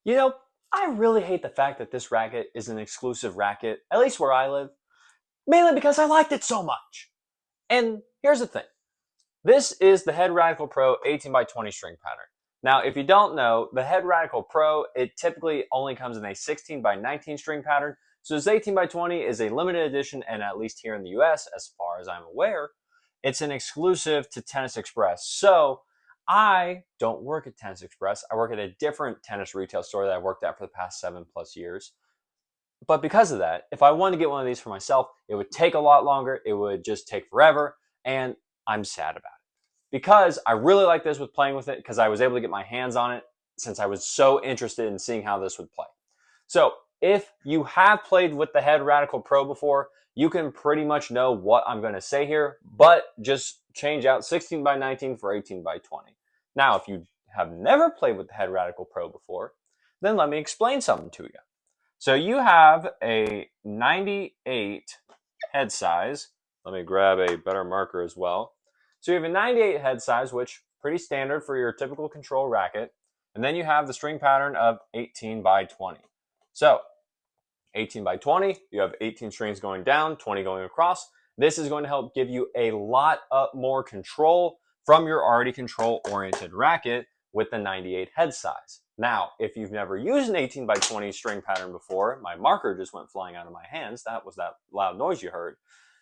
You know, I really hate the fact that this racket is an exclusive racket, at least where I live, mainly because I liked it so much. And here's the thing. This is the Head Radical Pro 18 by 20 string pattern. Now, if you don't know, the Head Radical Pro, it typically only comes in a 16 by 19 string pattern. So this 18 by 20 is a limited edition, and at least here in the US, as far as I'm aware, it's an exclusive to Tennis Express. So I don't work at Tennis Express. I work at a different tennis retail store that I've worked at for the past 7+ years. But because of that, if I wanted to get one of these for myself, it would take a lot longer. It would just take forever. And I'm sad about it because I really like this with playing with it because I was able to get my hands on it since I was so interested in seeing how this would play. So if you have played with the Head Radical Pro before, you can pretty much know what I'm going to say here, but just change out 16 by 19 for 18 by 20. Now, if you have never played with the Head Radical Pro before, then let me explain something to you. So you have a 98 head size. Let me grab a better marker as well. So you have a 98 head size, which pretty standard for your typical control racket. And then you have the string pattern of 18 by 20. So 18 by 20, you have 18 strings going down, 20 going across. This is going to help give you a lot more control from your already control-oriented racket with the 98 head size. Now, if you've never used an 18 by 20 string pattern before, my marker just went flying out of my hands. That was that loud noise you heard.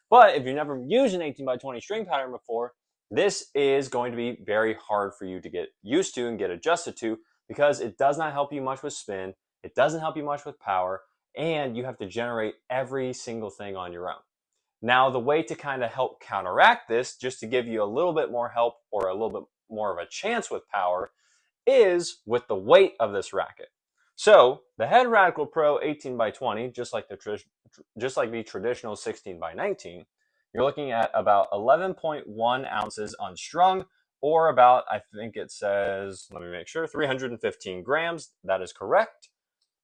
But if you've never used an 18 by 20 string pattern before, this is going to be very hard for you to get used to and get adjusted to because it does not help you much with spin. It doesn't help you much with power, and you have to generate every single thing on your own. Now, the way to kind of help counteract this, just to give you a little bit more help or a little bit more of a chance with power, is with the weight of this racket. So the Head Radical Pro 18 by 20, just like the traditional 16 by 19, you're looking at about 11.1 ounces unstrung, or about, I think it says, let me make sure, 315 grams. That is correct.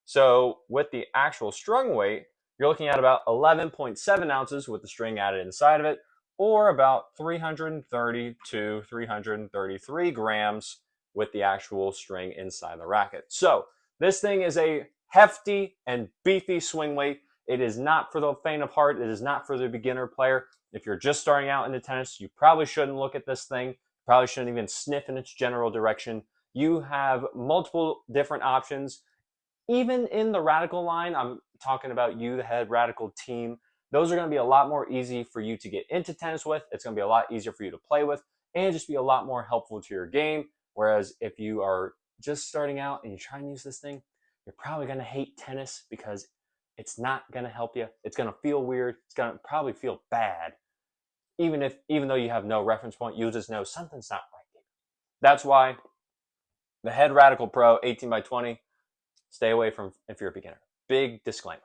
So with the actual strung weight, you're looking at about 11.7 ounces with the string added inside of it, or about 330 to 333 grams with the actual string inside the racket. So this thing is a hefty and beefy swing weight. It is not for the faint of heart. It is not for the beginner player. If you're just starting out into tennis, you probably shouldn't look at this thing. Probably shouldn't even sniff in its general direction. You have multiple different options. Even in the Radical line, I'm talking about you, the Head Radical team, those are going to be a lot more easy for you to get into tennis with. It's going to be a lot easier for you to play with and just be a lot more helpful to your game. Whereas if you are just starting out and you try and use this thing, you're probably going to hate tennis because it's not going to help you. It's going to feel weird. It's going to probably feel bad. Even though you have no reference point, you'll just know something's not right here. That's why the Head Radical Pro 18 by 20, stay away from if you're a beginner. Big disclaimer.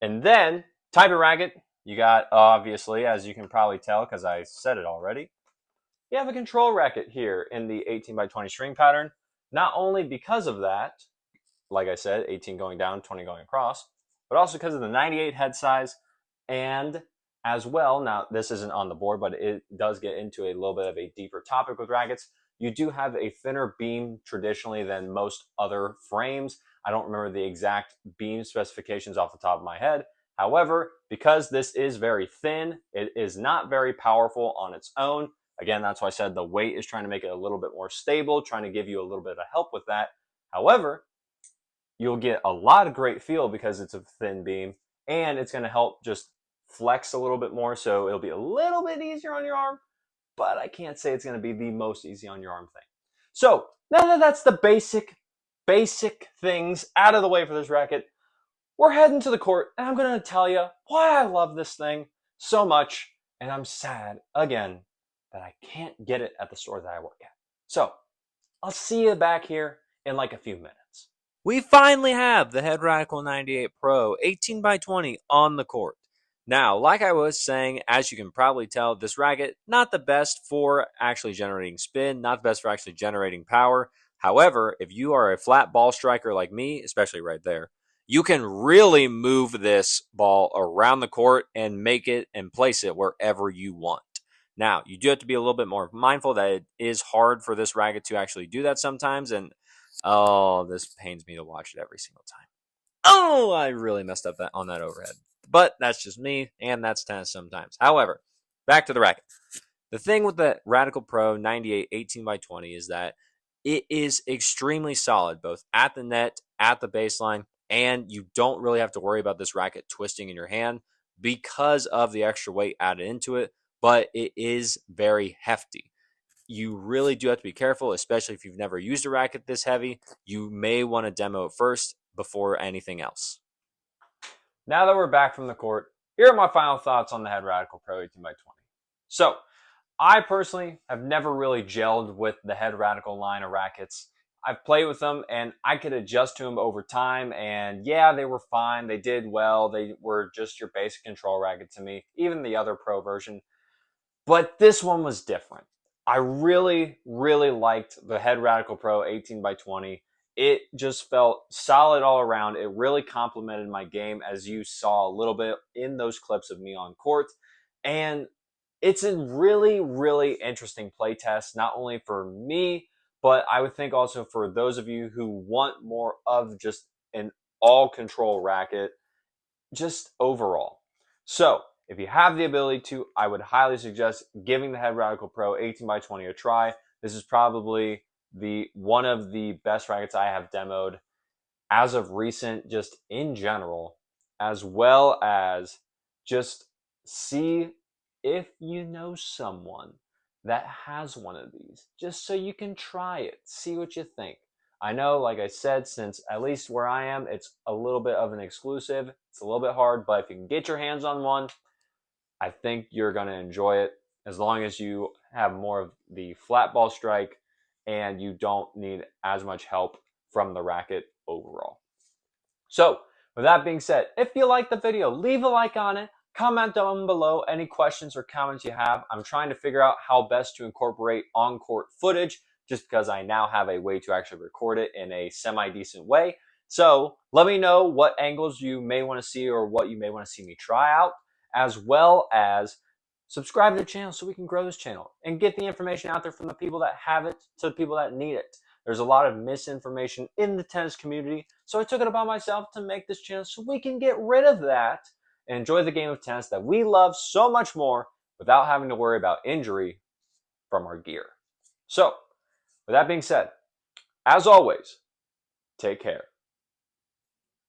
And then type of racket, you got, obviously, as you can probably tell because I said it already, you have a control racket here in the 18 by 20 string pattern. Not only because of that, like I said, 18 going down, 20 going across, but also because of the 98 head size. And as well, now this isn't on the board, but it does get into a little bit of a deeper topic with rackets. You do have a thinner beam traditionally than most other frames. I don't remember the exact beam specifications off the top of my head. However, because this is very thin, it is not very powerful on its own. Again, that's why I said the weight is trying to make it a little bit more stable, trying to give you a little bit of help with that. However, you'll get a lot of great feel because it's a thin beam, and it's going to help just flex a little bit more, so it'll be a little bit easier on your arm, but I can't say it's going to be the most easy on your arm thing. So now that that's the basic things out of the way for this racket, we're heading to the court, and I'm going to tell you why I love this thing so much, and I'm sad, again, that I can't get it at the store that I work at. So I'll see you back here in like a few minutes. We finally have the Head Radical 98 Pro 18 by 20 on the court. Now, like I was saying, as you can probably tell, this racket, not the best for actually generating spin, not the best for actually generating power. However, if you are a flat ball striker like me, especially right there, you can really move this ball around the court and make it and place it wherever you want. Now, you do have to be a little bit more mindful that it is hard for this racket to actually do that sometimes, and Oh, this pains me to watch it every single time. Oh, I really messed up on that overhead. But that's just me, and that's tennis sometimes. However, back to the racket. The thing with the Radical Pro 98 18 by 20 is that it is extremely solid, both at the net, at the baseline, and you don't really have to worry about this racket twisting in your hand because of the extra weight added into it, but it is very hefty. You really do have to be careful, especially if you've never used a racket this heavy. You may want to demo it first before anything else. Now that we're back from the court, here are my final thoughts on the Head Radical Pro 18 by 20. So, I personally have never really gelled with the Head Radical line of rackets. I've played with them and I could adjust to them over time, and yeah, they were fine. They did well. They were just your basic control racket to me, even the other pro version. But this one was different. I really, really liked the Head Radical Pro 18 by 20. It just felt solid all around. It really complemented my game, as you saw a little bit in those clips of me on court. And it's a really, really interesting play test, not only for me, but I would think also for those of you who want more of just an all control racket, just overall. So, if you have the ability to, I would highly suggest giving the Head Radical Pro 18 by 20 a try. This is probably the one of the best rackets I have demoed as of recent, just in general, as well as just see if you know someone that has one of these, just so you can try it, see what you think. I know, like I said, since at least where I am, it's a little bit of an exclusive. It's a little bit hard, but if you can get your hands on one, I think you're going to enjoy it as long as you have more of the flat ball strike and you don't need as much help from the racket overall. So, with that being said, if you like the video, leave a like on it. Comment down below any questions or comments you have. I'm trying to figure out how best to incorporate on-court footage just because I now have a way to actually record it in a semi-decent way. So let me know what angles you may want to see or what you may want to see me try out, as well as subscribe to the channel so we can grow this channel and get the information out there from the people that have it to the people that need it. There's a lot of misinformation in the tennis community, so I took it upon myself to make this channel so we can get rid of that and enjoy the game of tennis that we love so much more without having to worry about injury from our gear. So, with that being said, as always, take care.